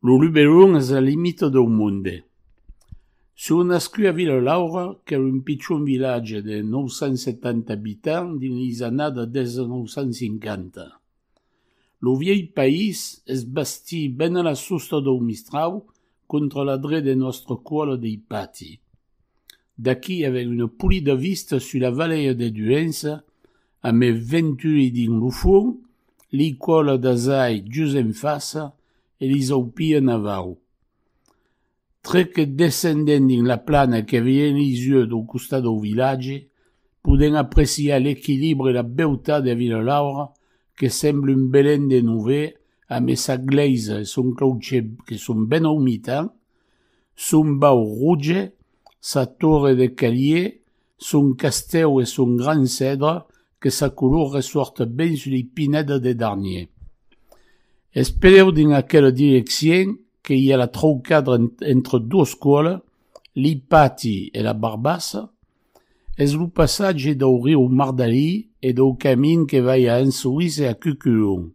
Lo Luberon es la limite do monde. Su nascut a Villa-Laura, qu'est un pitchon village de 970 habitants din les années de 1950. Lo vieil país es basti ben a la susta do Mistrau contra la dre de nostre cuola dei pati. D'aquí, avec une pulida vista sur la vallée de Duenza, a me 28 din lo fond, li cuola d'Azai gius en faça, e li zaupia Navarro. Trec descendent din la plana que veien les yeux do costat do village, puden apreciar l'équilibre et la beutat de Villa-Laura, que semble un Belén de nouvé, amb sa gleisa e son clocher que son ben aumitants, son bau rouge, sa torre de calier, son casteu e son grand cèdre, que sa couleur ressorte ben sur les pinedes de darnier. Espereu din aquella direcció que hi ha la trocada entre dues escoles, l'Ipati e la Barbassa, és lo passatge del riu Mardalí e del camí que va a Ansuís e a Cuculon.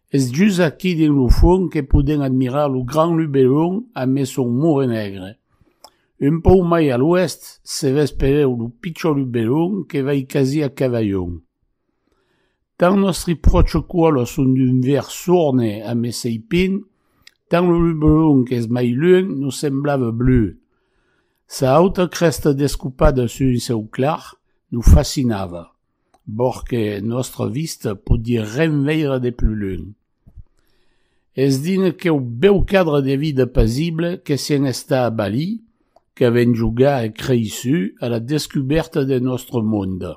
És just aquí din lo fond que podem admirar lo Grand Luberon amb son mur negre. Un pou mai a l'oest se vespereu lo pitjor Luberon que va quasi a Cavallon. Tant nostri proche cuola són d'un verd sorne amb sei pin, tant lo Luberon que és mai lluny no semblava blu. Sa alta cresta descupada sur un ceu clar no fascinava, porque nostra vista podia renveire de plus lluny. És din aqueu beu cadre de vida pasible que s'en està a Bali, que ven jugar e creissu a la descoberta de nostre monde.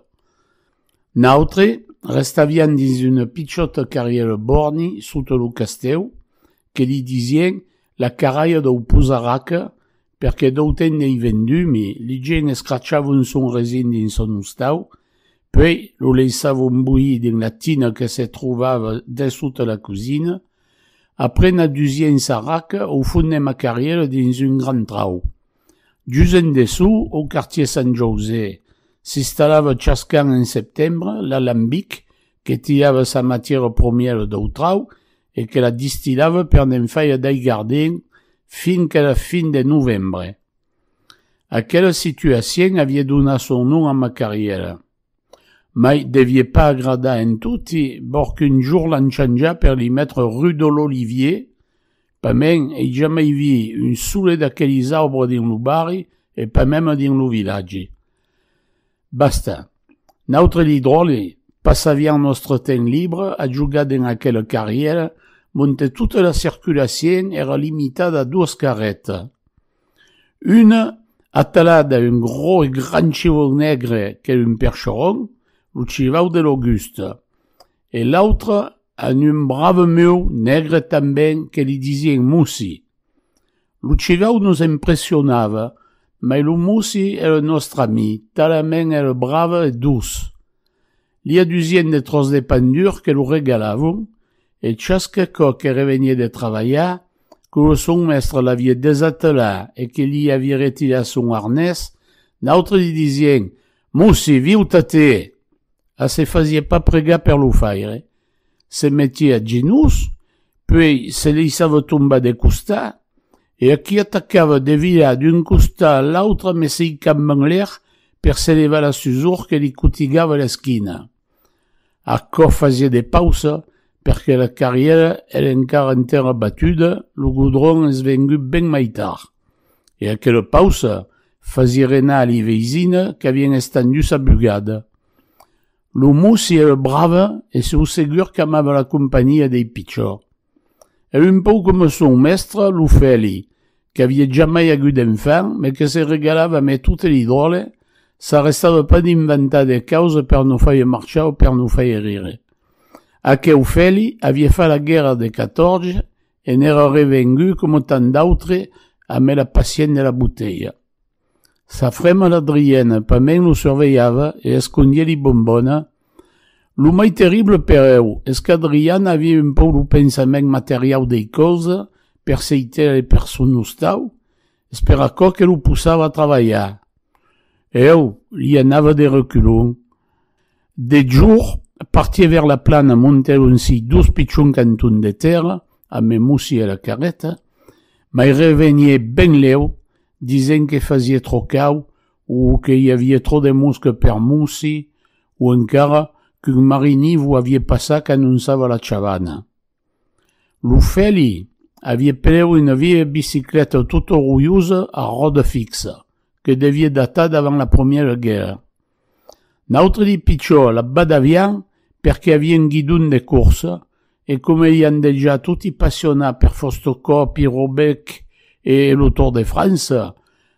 Nautre restavian dins una pitjota carriera borni sota lo casteu, que li disien la caraia del Pusaraca, perché d'auten nei vendumi, li gent escracciavon son resin dins son ustau, poi lo leissavon buir din la tina que se trobava de sota la cosina, après n'adusien sa raca au fonem a carriera dins un gran trau. Just en dessous, au quartier Sant José, s'instal·lava chascan en septembre l'alambic que tirava sa matière première del trau e que la distillava per n'en faia d'aigardent fin que la fin de novembre. Aquella situació havia donat son nom a ma carriera. Mai devia pas agradar en tutti, porque un jour l'han chanjat per li mettre rue de l'Olivier. Pas men ei jamais vi un solet d'aquells arbres din lo barri e pas même din lo village. Basta. Nautre l'hidrole passaviam nostre temps libre a jugar din aquella carriera, monte tota la circulació era limitada a dues carretes. Una, atalada a un gros et grand cheval negre qu'est un percheron, lo cheval de l'Auguste, et l'autre, en un brave meu negre também que li disien Mussi. Lo cheval nos impressionava, mais lo Mussi era nostre ami, talament era brave et douce. Li adusien de tros de pan dur que lo regalavon, et chasque coq que revenia de treballar, que lo son mestre l'havia desatelat et que li havia retirat son arnès, n'autre li disien Mussi, viu tate! A se fazia pas pregar per lo faire. Se mettia a genus, puis se laissava tombar de costat, et a qui atacava de virar d'un costat a l'autre mais sei cap en l'air per s'elevar la susur que li cutigava l'esquina. A co fazia de pausa, perquè la carriera era encara en terra batuda, lo goudron es vengut ben mai tard. E aquella pausa fazia renar li veisina que havien estat dus a bugada. Lo Mussi era brava e seu segur que amava la companyia dei pitjors. Era un pou com son mestre, lo Feli, que havia jamais hagut d'enfant, mais que se regalava amb tota l'hidrole, s'arrestava pas d'inventar de causa per no feia marxar o per no feia rire. Aqueu Feli havia fa la guerra de 14 e n'era revengut com tant d'autres amb la pacient de la botella. Sa frema l'Adrienne pas men lo surveillava e escondia li bombona. Lo mai terrible per eu és que Adrienne havia un pou lo pensament material de causa per seiter les persones tau, espera co que lo poussava a treballar. Eu li anava de reculon. De jour, partia vers la plana montelon si 2 pitjons cantons de terra a mes moussi à la carrette, mais il revenait ben léo, disant qu'il faisait trop cau, ou qu'il y avait trop de muscles per moussi, ou encara qu'un marini vous aviez passé quand on savait la chavana. L'Ufeli avait pris une vieille bicyclette toute rouilleuse à rodes fixes, que devait dater d'avant la première guerre. Notre dit pitchò la Badavian, perché havia un guidon de course, et comme il y en déjà tutti passionnats per Fostocop, Robec et le Tour de France,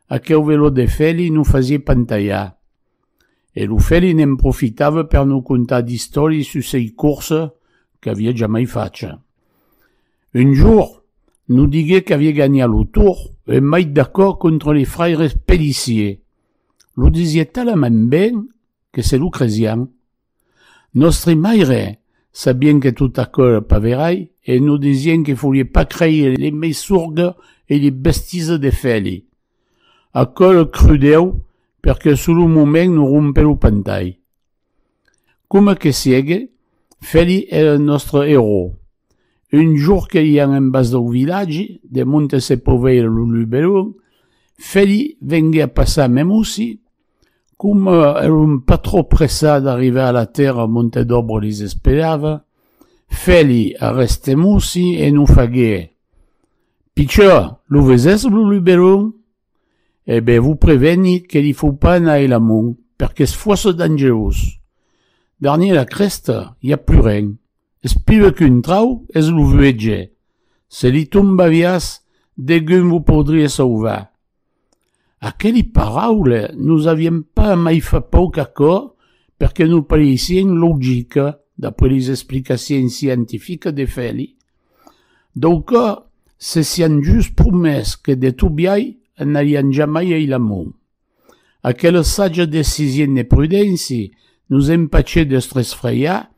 a que au vélo de Feli nous faisait pantallar. Et l'Ufeli n'en profitava per nous contar d'histories sur ces courses qu'havia jamais faites. Un jour, nous diguait qu'avait gagné le Tour et mai d'accord contre les frères Pellissier. Lo disait tellement bien que c'est l'Ucrésian. Nostri maire sabien que tout à col paverai et nous disions qu'il fallait pas créer les messourgues et les bêtises de Feli. A col crudeu, perché sul moment nous rompait le pantai. Comme que sigue, Feli est le notre héros. Un jour qu'il y a en bas du village, de Monte-Sepoveil le Lubelon, Feli venait à passer même aussi, comme elle n'était pas trop pressée d'arriver à la terre à Montedobre les espérava, Feli a resté moussi et nous faguait. Pitcho, le vezes le Lubelon? Eh ben, vous prévenez qu'il ne faut pas naître l'amour, parce que c'est fausse dangereux. Dernier la creste, y a plus rien. Espive qu'une trau, es le vuege. Se li tombe avias, dégun vous podriez sauver. À quelle parole, nous avions pas mai fait poc accord, parce que nous paraissions logiques, d'après les explications scientifiques de Feli. Donc, c'est sian juste promesse que de tout bien, n'allions jamais eu l'amour. À quelle sage décision de prudence, nous empêcher de stress fraya,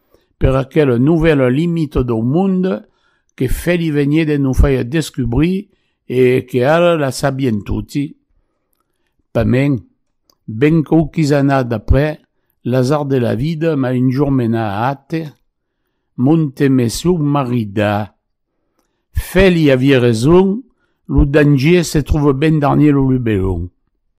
per aquella nouvelle limite du monde que Feli venait de nous faire découvrir et que elle la sabien tutti. Pas même, ben quelques années d'après, l'hasard de la vie m'a un jour mené à hâte, monte-me sur marida. Feli avait raison, le danger se trouve ben dernier le Lubelon.